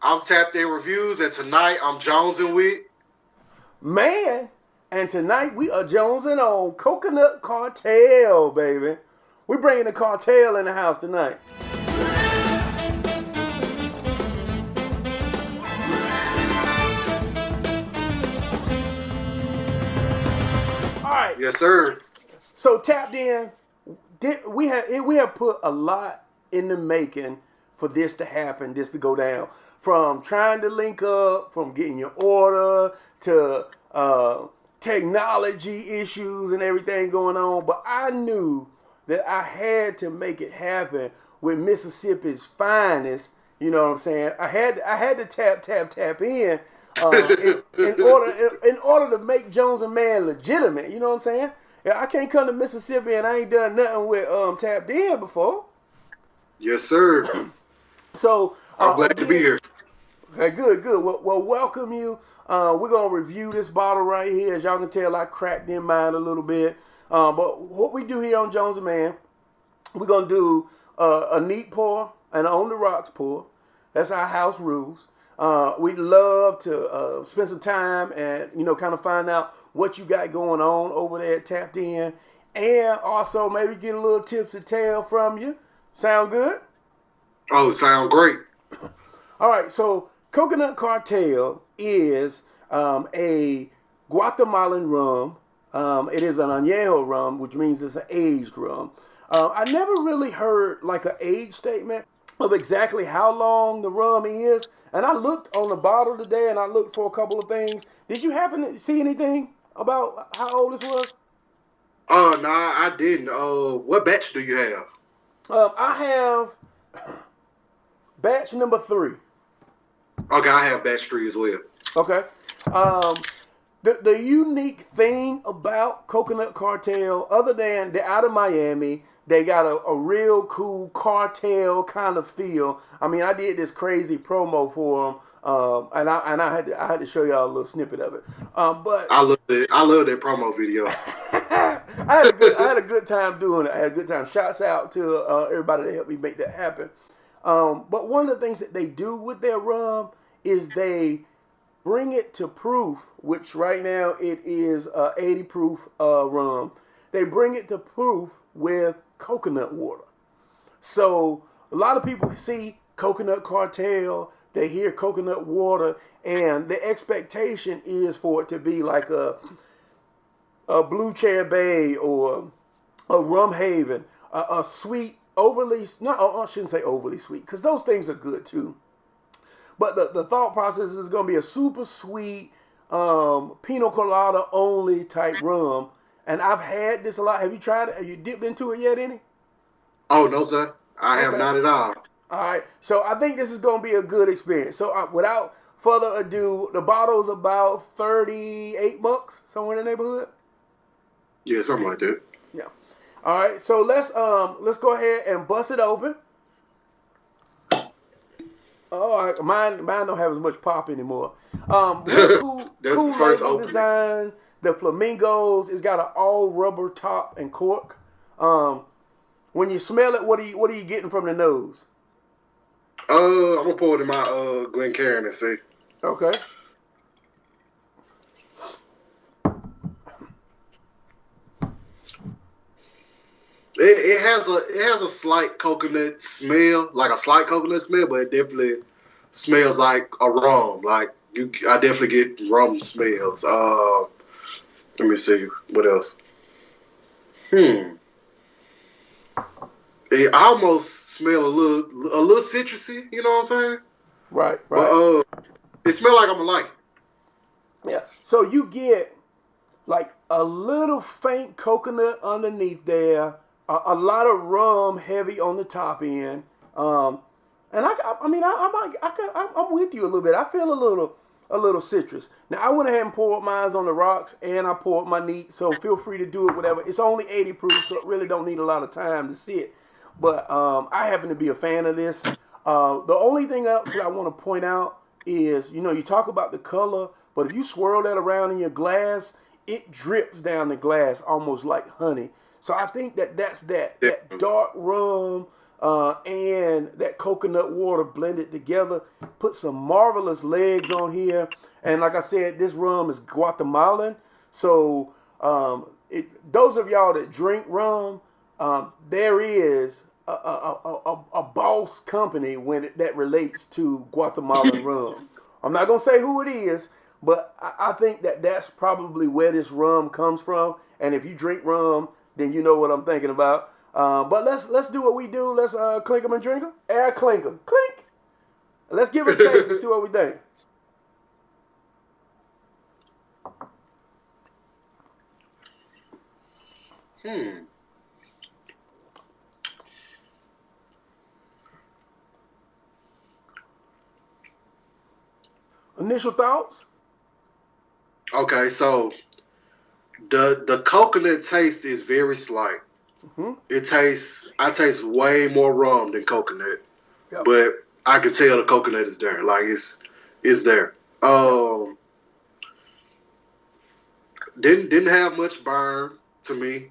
I'm Tapped In Reviews, and tonight I'm Jones and Man, and tonight we are jonesing on Coconut Cartel, baby. We're bringing the cartel in the house tonight. All right. Yes, sir. So Tapped In, we have put a lot in the making for this to happen, this to go down. From trying to link up, from getting your order to technology issues and everything going on. But I knew that I had to make it happen with Mississippi's finest. You know what I'm saying? I had to tap in in order to make Jones and Mann legitimate. You know what I'm saying? Yeah, I can't come to Mississippi and I ain't done nothing with Tapped In before. Yes, sir. So I'm glad to be here. Okay, good. Well, welcome you. We're gonna review this bottle right here. As y'all can tell, I cracked in mine a little bit. But what we do here on Jones and Mann, we're gonna do a neat pour and on the rocks pour. That's our house rules. We'd love to spend some time and kind of find out what you got going on over there at Tapped In, and also maybe get a little tips and tale from you. Sound good? Oh, sound great. All right, so Coconut Cartel is a Guatemalan rum. It is an añejo rum, which means it's an aged rum. I never really heard like an age statement of exactly how long the rum is. And I looked on the bottle today and I looked for a couple of things. Did you happen to see anything about how old this was? No, I didn't. What batch do you have? I have batch number 3. Okay, I have batch 3 as well. Okay. The unique thing about Coconut Cartel, other than they're out of Miami, they got a real cool cartel kind of feel. I mean, I did this crazy promo for them, and I had to show y'all a little snippet of it. But I love that promo video. I had a good time doing it. I had a good time. Shouts out to everybody that helped me make that happen. But one of the things that they do with their rum is they bring it to proof, which right now it is 80 proof rum. They bring it to proof with coconut water. So a lot of people see Coconut Cartel, they hear coconut water, and the expectation is for it to be like a Blue Chair Bay or a Rum Haven, a sweet, I shouldn't say overly sweet, because those things are good too. But the thought process is going to be a super sweet pina colada only type rum. And I've had this a lot. Have you tried it? Have you dipped into it yet, any? Oh, no, sir. I have not at all. All right. So I think this is going to be a good experience. So without further ado, the bottle's about $38, somewhere in the neighborhood. Yeah, something like that. Yeah. All right. So let's go ahead and bust it open. Oh, mine don't have as much pop anymore. Real cool label design. The flamingos. It's got an all rubber top and cork. When you smell it, what are you getting from the nose? I'm gonna pour it in my Glencairn and see. Okay. It has a slight coconut smell, like a slight coconut smell, but it definitely smells like a rum. Like I definitely get rum smells. Let me see what else. It almost smell a little citrusy. You know what I'm saying? Right. But it smells like I'm gonna like it. Yeah. So you get like a little faint coconut underneath there. A lot of rum heavy on the top end, and I'm with you a little bit. I feel a little citrus. Now I went ahead and poured mine on the rocks, and I poured my neat. So feel free to do it, whatever. It's only 80 proof, so it really don't need a lot of time to sit. But I happen to be a fan of this. The only thing else that I want to point out is, you talk about the color, but if you swirl that around in your glass, it drips down the glass almost like honey. So I think that's that dark rum, and that coconut water blended together. Put some marvelous legs on here. And like I said, this rum is Guatemalan. So those of y'all that drink rum, there is a boss company that relates to Guatemalan rum. I'm not going to say who it is, but I think that's probably where this rum comes from. And if you drink rum, then you know what I'm thinking about. But let's do what we do. Let's clink them and drink them. Air clink them. Clink. Let's give it a taste and see what we think. Initial thoughts? Okay, so the coconut taste is very slight. Mm-hmm. I taste way more rum than coconut, but I can tell the coconut is there. Like it's there. Didn't have much burn to me.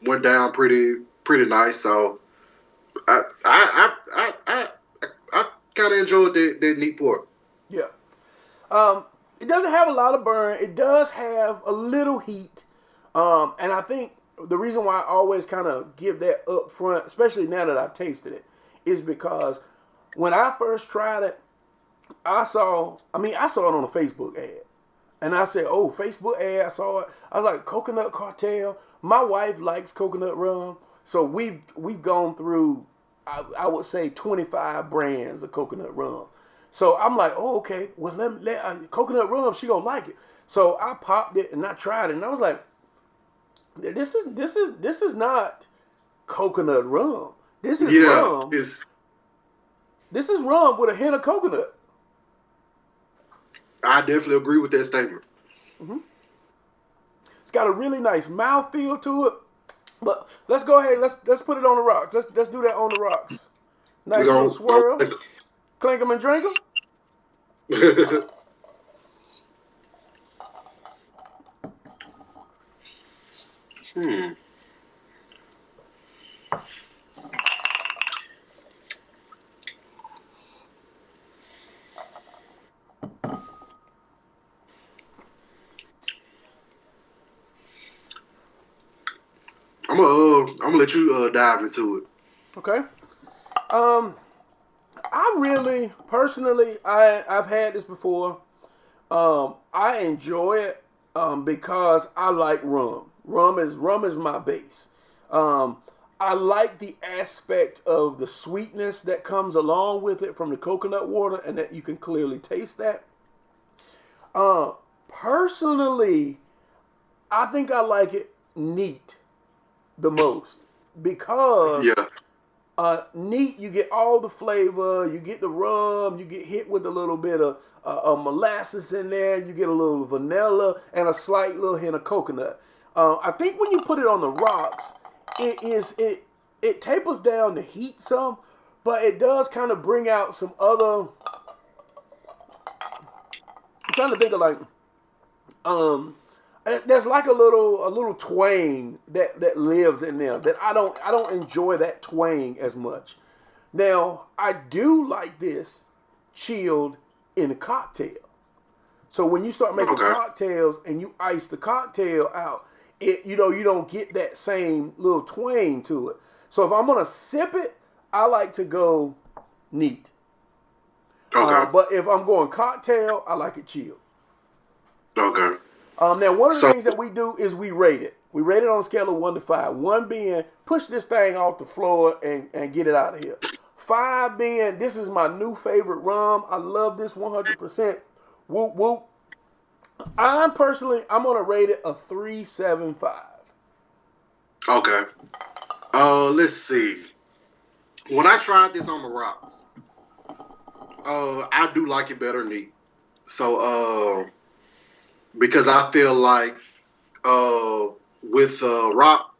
Went down pretty nice. So I kind of enjoyed that neat pork. Yeah. It doesn't have a lot of burn. It does have a little heat. And I think the reason why I always kind of give that up front, especially now that I've tasted it, is because when I first tried it, I saw it on a Facebook ad. And I said, oh, Facebook ad, I saw it. I was like, Coconut Cartel. My wife likes coconut rum. So we've gone through, I would say, 25 brands of coconut rum. So I'm like, oh, okay. Well, let coconut rum, she gonna like it. So I popped it and I tried it, and I was like, this is not coconut rum. This is rum. This is rum with a hint of coconut. I definitely agree with that statement. Mm-hmm. It's got a really nice mouthfeel to it. But let's go ahead. Let's put it on the rocks. Let's do that on the rocks. Nice little swirl. Clink them and drink them. I'm gonna let you dive into it. Okay. I really, personally, I've had this before. I enjoy it because I like rum. Rum is my base. I like the aspect of the sweetness that comes along with it from the coconut water, and that you can clearly taste that. Personally, I think I like it neat the most because neat, you get all the flavor, you get the rum, you get hit with a little bit of molasses in there, you get a little vanilla and a slight little hint of coconut. I think when you put it on the rocks, it tapers down the heat some, but it does kind of bring out some other. I'm trying to think of like there's like a little twang that lives in there that I don't enjoy that twang as much. Now I do like this chilled in a cocktail. So when you start making cocktails and you ice the cocktail out, you don't get that same little twang to it. So if I'm gonna sip it, I like to go neat. Okay. But if I'm going cocktail, I like it chilled. Okay. Now, one of the things that we do is we rate it. We rate it on a scale of 1 to 5. 1 being, push this thing off the floor and get it out of here. 5 being, this is my new favorite rum. I love this 100%. Whoop, whoop. I'm going to rate it a 3.75. Okay. Let's see. When I tried this on the rocks, I do like it better neat. So, because I feel like with rock,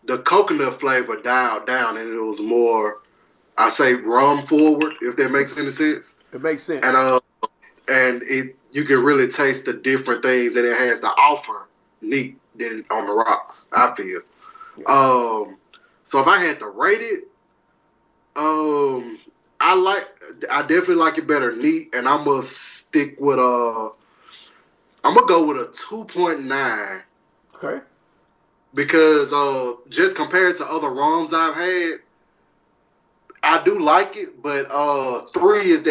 the coconut flavor dialed down, and it was more, I say, rum forward, if that makes any sense. It makes sense. And you can really taste the different things that it has to offer neat than on the rocks, I feel. Yeah. So if I had to rate it, Um, I definitely like it better neat, and I'm gonna stick with I'm gonna go with a 2.9 Okay. because just compared to other ROMs I've had, I do like it, but 3 is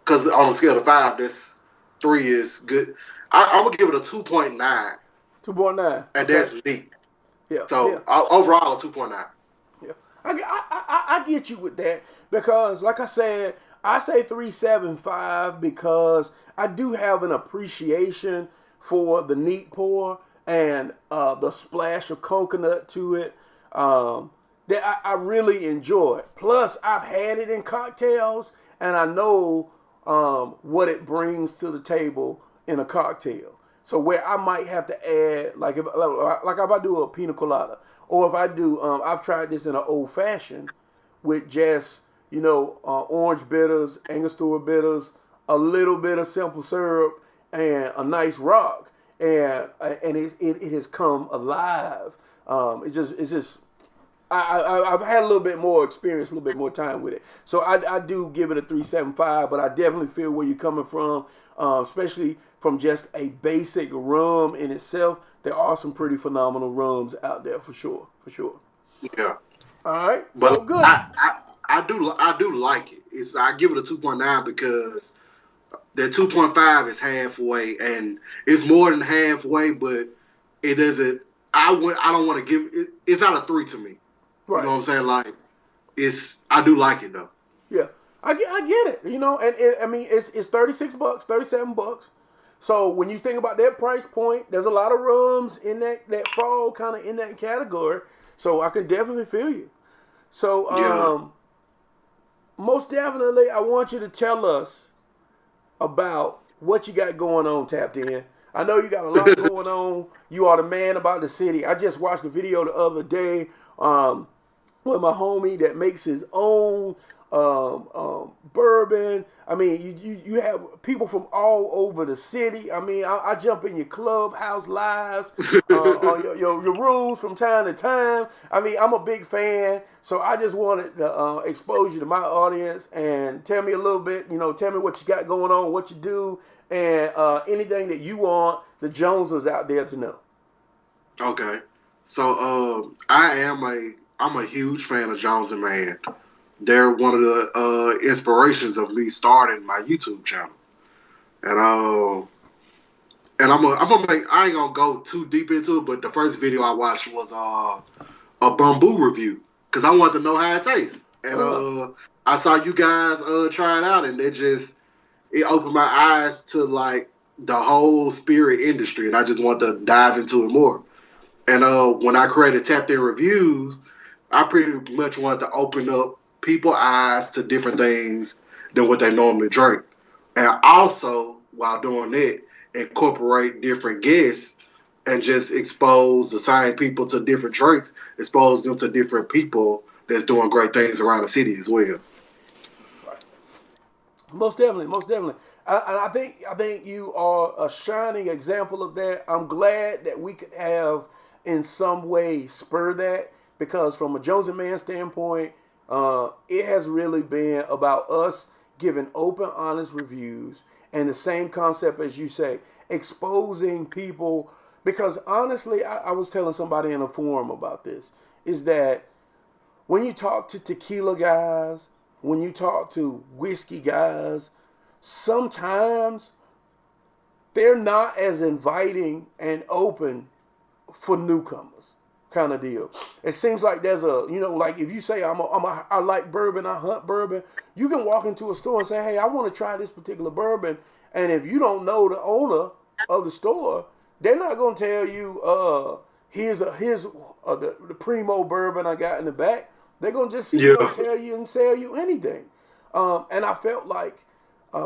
because on a scale of 5, that's 3 is good. I'm gonna give it a 2.9, 2.9. and Okay. that's neat. Yeah. Yeah. So overall, a 2.9. Yeah, I get you with that because, like I said, I say 375 because I do have an appreciation for the neat pour and the splash of coconut to it that I really enjoy. Plus, I've had it in cocktails and I know what it brings to the table in a cocktail. So where I might have to add, like if I do a pina colada, or if I do, I've tried this in an old fashioned with just orange bitters, Angostura bitters, a little bit of simple syrup, and a nice rock, and it has come alive. It's just I've had a little bit more experience, a little bit more time with it. So I do give it a 375, but I definitely feel where you're coming from, especially from just a basic rum in itself. There are some pretty phenomenal rums out there for sure, for sure. Yeah, All right, so but good. I do like it. I give it a 2.9 because the 2.5 is halfway, and it's more than halfway, but it isn't. I don't want to give it. It's not a 3 to me. You know Right. what I'm saying? Like I do like it though. Yeah, I get it. And I mean it's $36, $37. So when you think about that price point, there's a lot of rums in that fall kind of in that category. So I can definitely feel you. So Yeah. most definitely, I want you to tell us about what you got going on, Tapped In. I know you got a lot going on. You are the man about the city. I just watched a video the other day with my homie that makes his own bourbon. I mean, you have people from all over the city. I mean, I jump in your clubhouse lives, on your rooms from time to time. I mean, I'm a big fan, so I just wanted to expose you to my audience and tell me a little bit. Tell me what you got going on, what you do, and anything that you want the Joneses out there to know. Okay. So I'm a huge fan of Jones and Mann. They're one of the inspirations of me starting my YouTube channel. And I'm gonna make I ain't gonna go too deep into it, but the first video I watched was a bamboo review because I wanted to know how it tastes. And Uh, I saw you guys try it out, and it opened my eyes to like the whole spirit industry, and I just want to dive into it more. And when I created Tapped In Reviews, I pretty much wanted to open up people's eyes to different things than what they normally drink. And also, while doing that, incorporate different guests and just expose the same people to different drinks, expose them to different people that's doing great things around the city as well. right. Most definitely, most definitely. And I think you are a shining example of that. I'm glad that we could have in some way spur that because from a Jones and Mann standpoint, it has really been about us giving open, honest reviews and the same concept as you say, exposing people. Because honestly, I was telling somebody in a forum about this, is that when you talk to tequila guys, when you talk to whiskey guys, sometimes they're not as inviting and open for newcomers kind of deal. It seems like there's like if you say I like bourbon, I hunt bourbon, you can walk into a store and say, hey, I want to try this particular bourbon. And if you don't know the owner of the store, they're not going to tell you, here's the primo bourbon I got in the back. They're going to just, Yeah, tell you and sell you anything. And I felt like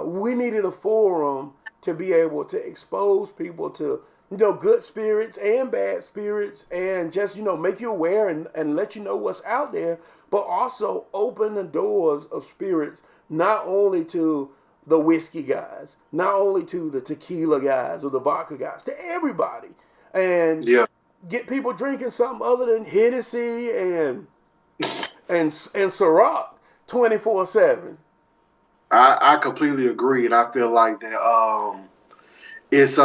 we needed a forum to be able to expose people to good spirits and bad spirits and just make you aware and let you know what's out there, but also open the doors of spirits not only to the whiskey guys, not only to the tequila guys or the vodka guys, to everybody. And yeah, get people drinking something other than Hennessy and Ciroc 24/7. I completely agree, and I feel like that it's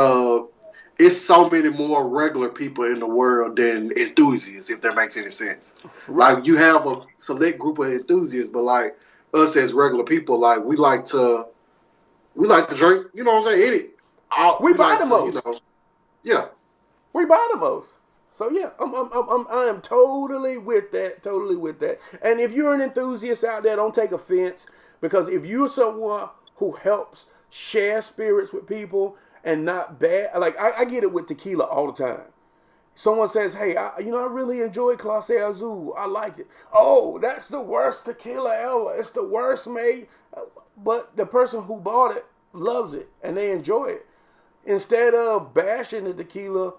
it's so many more regular people in the world than enthusiasts, if that makes any sense. Right. Like you have a select group of enthusiasts, but like us as regular people, like we like to drink. You know what I'm saying? We We buy like the to, most. yeah. We buy the most. So yeah, I am totally with that. Totally with that. And if you're an enthusiast out there, don't take offense, because if you're someone who helps share spirits with people and not bad, like I get it with tequila all the time. Someone says, "Hey, I really enjoy Clase Azul. I like it." Oh, that's the worst tequila ever. It's the worst made. But the person who bought it loves it and they enjoy it. Instead of bashing the tequila,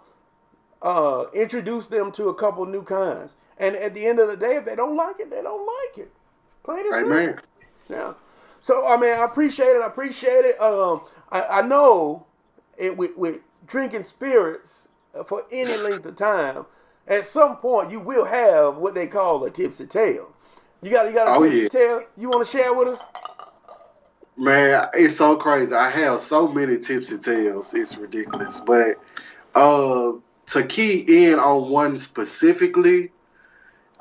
introduce them to a couple new kinds. And at the end of the day, if they don't like it, they don't like it. Plain and simple. Amen. Yeah. So I mean, I appreciate it. I appreciate it. I know it with drinking spirits for any length of time. At some point, you will have what they call a tipsy tale. You got a tipsy tale you want to share with us? Man, it's so crazy. I have so many tipsy tales. It's ridiculous. But to key in on one specifically,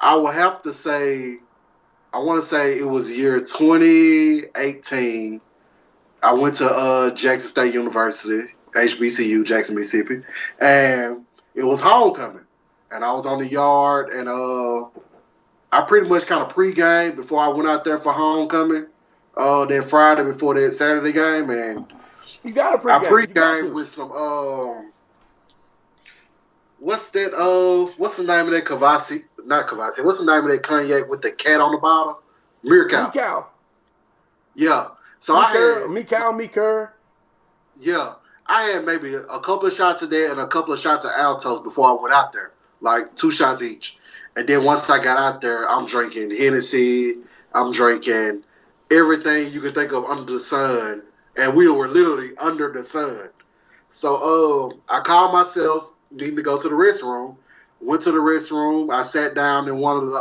I will have to say, I want to say it was year 2018. I went to Jackson State University, HBCU, Jackson, Mississippi, and it was homecoming. And I was on the yard, and I pretty much kind of pregame before I went out there for homecoming. That Friday before that Saturday game, and you got to I pregame. pregame with some what's that? What's the name of that Kavasi? Not Kavasi. What's the name of that cognac with the cat on the bottle? Mirkow. Yeah. So Mikau. Yeah, I had maybe a couple of shots of that and a couple of shots of Altos before I went out there, like 2 shots each. And then once I got out there, I'm drinking Hennessy. I'm drinking everything you can think of under the sun, and we were literally under the sun. So I called myself needing to go to the restroom. Went to the restroom. I sat down in one of the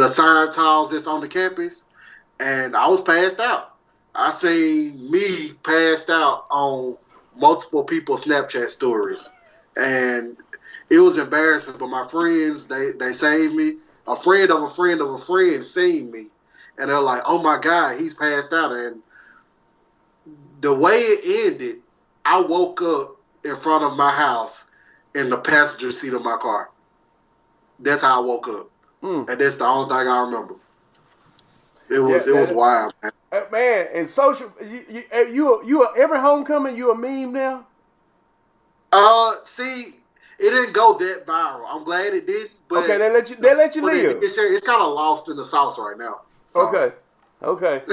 science halls that's on the campus, and I was passed out. I seen me passed out on multiple people's Snapchat stories, and it was embarrassing. But my friends, they saved me. A friend of a friend of a friend seen me, and they're like, "Oh my God, he's passed out." And the way it ended, I woke up in front of my house in the passenger seat of my car. That's how I woke up, and that's the only thing I remember. It was wild, man. Man, and social, you are every homecoming you a meme now. See, it didn't go that viral. I'm glad it didn't. But okay, they let you live. It's kind of lost in the sauce right now. So. Okay.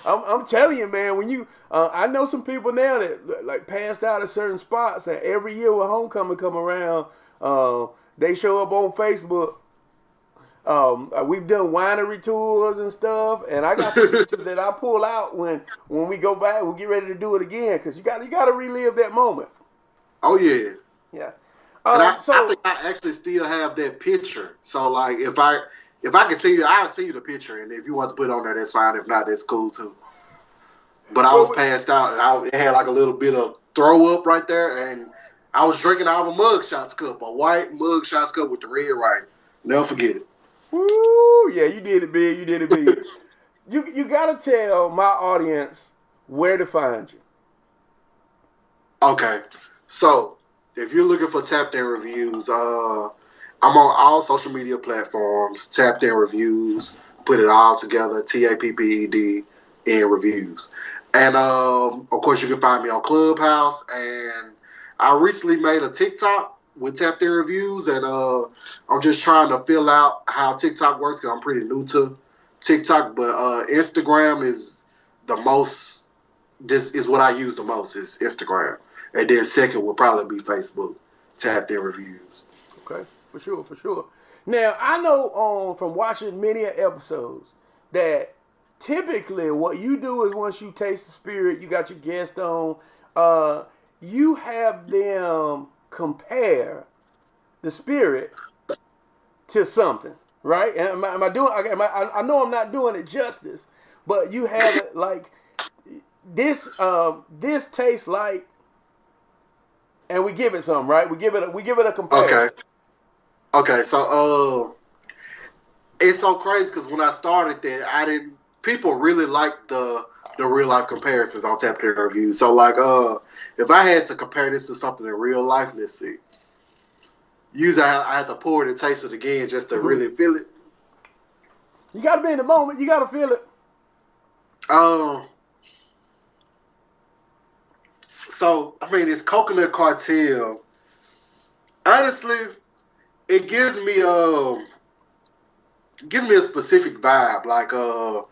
I'm telling you, man. When you, I know some people now that like passed out at certain spots, and every year when homecoming come around, they show up on Facebook. We've done winery tours and stuff, and I got some pictures that I pull out when we go back. We'll get ready to do it again, because you got to relive that moment. Oh yeah. Yeah. And I think I actually still have that picture. So like, if I can see you, I'll see you the picture, and if you want to put it on there, that's fine. If not, that's cool too. But I was passed out, and it had like a little bit of throw up right there, and I was drinking out of a mug shots cup, a white mug shots cup with the red writing. Never forget it. Woo! Yeah, you did it big. You did it big. you gotta tell my audience where to find you. Okay, so if you're looking for Tapped In Reviews, I'm on all social media platforms. Tapped In Reviews, put it all together. TAPPED in Reviews, and of course you can find me on Clubhouse. And I recently made a TikTok with Tapped In Reviews, and I'm just trying to fill out how TikTok works, because I'm pretty new to TikTok. But Instagram is the most. This is what I use the most, is Instagram, and then second would probably be Facebook. Tapped In Reviews. Okay, for sure. Now I know from watching many episodes that typically what you do is, once you taste the spirit, you got your guest on, you have them compare the spirit to something, right? And am I doing? I know I'm not doing it justice, but you have it like this. This tastes like, and we give it some, right? We give it a comparison. Okay. So it's so crazy because when I started that, I didn't. People really like the real life comparisons on Tap Ten Reviews. So like, if I had to compare this to something in real life, let's see. Usually I have to pour it and taste it again just to really feel it. You got to be in the moment. You got to feel it. So I mean, it's Coconut Cartel. Honestly, it gives me a specific vibe, like a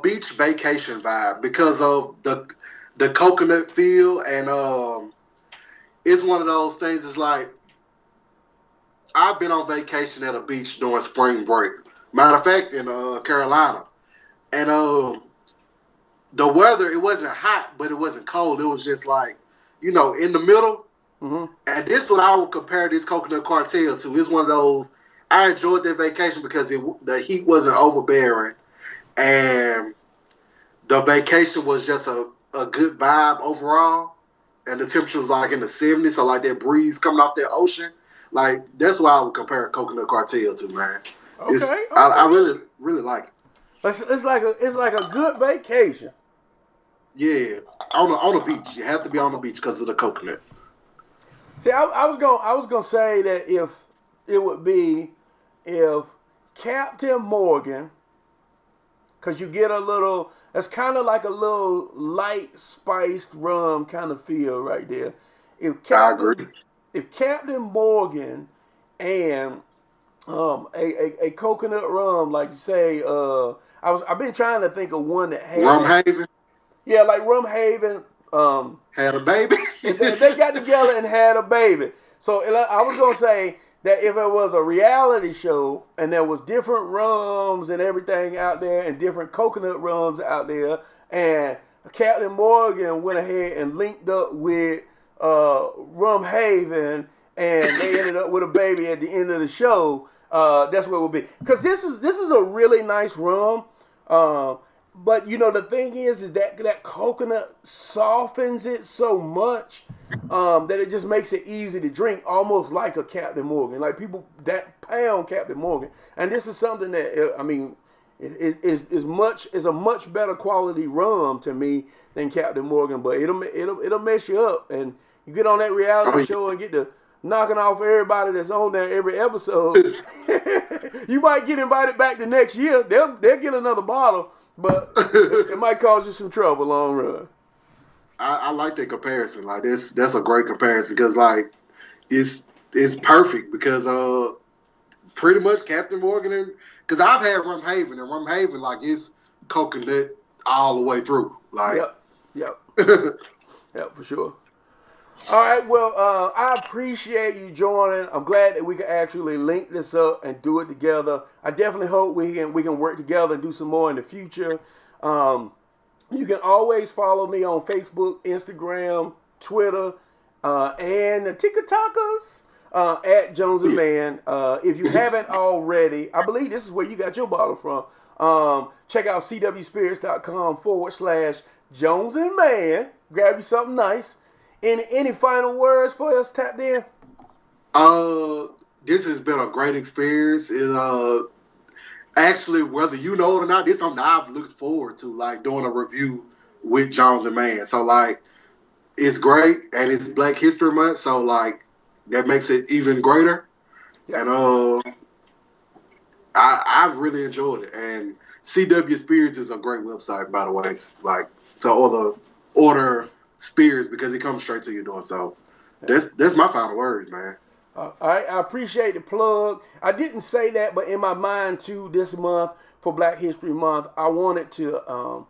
beach vacation vibe because of the coconut feel, and it's one of those things. It's like I've been on vacation at a beach during spring break. Matter of fact, in Carolina, and the weather, it wasn't hot, but it wasn't cold. It was just like, in the middle. Mm-hmm. And this is what I would compare this Coconut Cartel to. It's one of those. I enjoyed that vacation because the heat wasn't overbearing, and the vacation was just a good vibe overall. And the temperature was like in the 70s, so like that breeze coming off that ocean. Like, that's why I would compare Coconut Cartel to, man. Okay. I really, really like it. It's like a good vacation. Yeah, on the beach. You have to be on the beach because of the coconut. See, I was gonna say that if Captain Morgan, because you get a little, it's kind of like a little light spiced rum kind of feel right there. If Captain Morgan and a coconut rum, like say, I've been trying to think of one that had Rum Haven. Yeah, like Rum Haven. Had a baby. they got together and had a baby. So I was gonna say that if it was a reality show and there was different rums and everything out there and different coconut rums out there, and Captain Morgan went ahead and linked up with Rum Haven, and they ended up with a baby at the end of the show. That's what it would be. Because this is a really nice rum. But the thing is that coconut softens it so much that it just makes it easy to drink, almost like a Captain Morgan. Like people that pound Captain Morgan, and this is something that is a much better quality rum to me than Captain Morgan. But it'll mess you up, and you get on that reality show and get to knocking off everybody that's on there every episode. You might get invited back the next year. They'll get another bottle. But it might cause you some trouble long run. I like that comparison. Like that's a great comparison because like it's perfect because pretty much Captain Morgan because I've had Rum Haven and Rum Haven like it's coconut all the way through. Like yep, for sure. All right, well, I appreciate you joining. I'm glad that we can actually link this up and do it together. I definitely hope we can work together and do some more in the future. You can always follow me on Facebook, Instagram, Twitter, and the TikTokers at Jones and Mann. If you haven't already, I believe this is where you got your bottle from. Check out cwspirits.com/Jones and Mann. Grab you something nice. Any final words for us, Tapped In? This has been a great experience. Actually, whether you know it or not, this is something I've looked forward to, like doing a review with Jones and Mann. So like, it's great, and it's Black History Month, so like that makes it even greater. Yep. And I've really enjoyed it. And CW Spirits is a great website, by the way. Like to order spirits because it comes straight to your door. So that's my final words, man. All right, I appreciate the plug. I didn't say that, but in my mind too, this month for Black History Month, I wanted to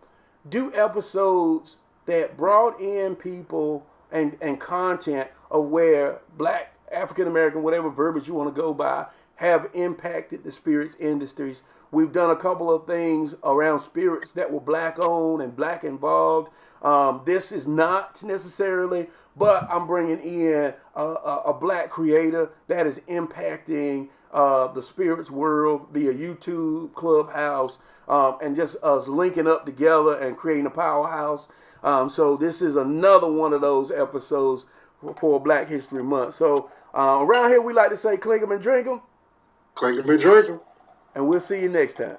do episodes that brought in people and content of where Black, African American, whatever verbiage you want to go by, have impacted the spirits industries. We've done a couple of things around spirits that were black owned and black involved. This is not necessarily, but I'm bringing in a black creator that is impacting the spirits world via YouTube, Clubhouse, and just us linking up together and creating a powerhouse. So this is another one of those episodes for Black History Month. So around here we like to say clink 'em and drink 'em. Clink 'em and drink 'em. And we'll see you next time.